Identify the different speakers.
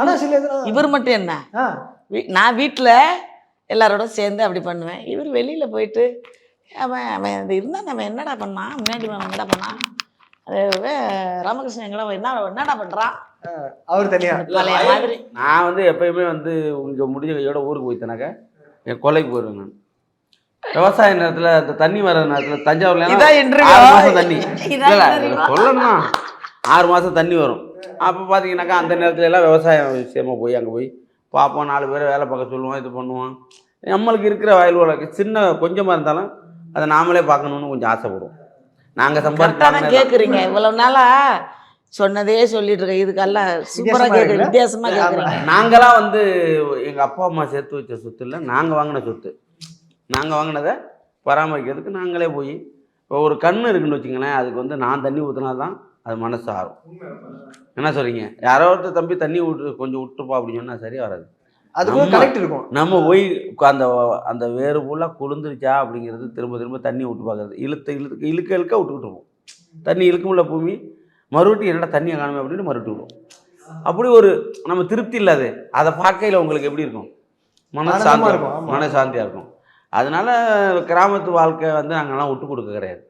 Speaker 1: ஆனா சில
Speaker 2: இவர் மட்டும் என்ன, நான் வீட்டில் எல்லாரோட சேர்ந்து அப்படி பண்ணுவேன். இவர் வெளியில் போயிட்டு அவன் அவன் இது இருந்தால் நம்ம என்னடா பண்ணான், முன்னாடி அவன் என்னடா பண்ணான், அது ராமகிருஷ்ணன் எங்கெல்லாம் என்னடா பண்ணுறான்
Speaker 1: அவர் தனியா
Speaker 2: பழைய மாதிரி.
Speaker 3: நான் வந்து எப்பயுமே வந்து இங்கே முடிஞ்ச கையோட ஊருக்கு போய்த்தனாக்க என் கொலைக்கு போயிடுவேன் நான். விவசாய நேரத்தில் இந்த தண்ணி வர நேரத்தில் தஞ்சாவூர்ல 6 மாதம் தண்ணி இல்லை சொல்லணும்னா 6 மாதம் தண்ணி வரும். அப்போ பார்த்தீங்கன்னாக்கா அந்த நேரத்துல எல்லாம் விவசாயம் விஷயமா போய் அங்கே போய் பார்ப்போம், 4 பேரை வேலை பார்க்க சொல்லுவோம், இது பண்ணுவோம். நம்மளுக்கு இருக்கிற வயல் வழக்கு சின்ன கொஞ்சமாக இருந்தாலும் அதை நாமளே பார்க்கணுன்னு கொஞ்சம் ஆசைப்படுவோம். நாங்கள் சம்பாதிச்சு
Speaker 2: கேட்குறீங்க இவ்வளவு நாளா சொன்னதே சொல்லிட்டு இருக்க, இதுக்கெல்லாம் சூப்பராக கேட்குறீங்க, வித்தியாசமாக கேட்குறீங்க.
Speaker 3: நாங்களாம் வந்து எங்கள் அப்பா அம்மா சேர்த்து வச்ச சொத்து இல்லை, நாங்கள் வாங்கின சொத்து. நாங்கள் வாங்கினதை பராமரிக்கிறதுக்கு நாங்களே போய் இப்போ ஒரு கன்று இருக்குன்னு வச்சுங்களேன், அதுக்கு வந்து நான் தண்ணி ஊற்றினா தான் அது மனசு ஆறும். என்ன சொல்கிறீங்க? யாரோ ஒருத்தர் தம்பி தண்ணி விட்டு கொஞ்சம் விட்டுப்பா அப்படின்னு சொன்னால் சரியாக வராது.
Speaker 1: அது கரெக்ட் இருக்கும்.
Speaker 3: நம்ம போய் அந்த அந்த வேறு ஃபுல்லாக குளிர்ந்துருச்சா அப்படிங்கிறது திரும்ப திரும்ப தண்ணி விட்டு பார்க்குறது, இழுக்க விட்டுக்கிட்டு இருப்போம். தண்ணி இழுக்கும்ல பூமி, மறுபடியும் என்னடா தண்ணியை காணுமே அப்படின்னு மறுபடியும் விடுவோம். அப்படி ஒரு நம்ம திருப்தி இல்லாது. அதை பார்க்கையில் உங்களுக்கு எப்படி இருக்கும்? மனசாந்தியாக இருக்கும். அதனால் கிராமத்து வாழ்க்கை வந்து நாங்கள்லாம் விட்டு கொடுக்க கிடையாது.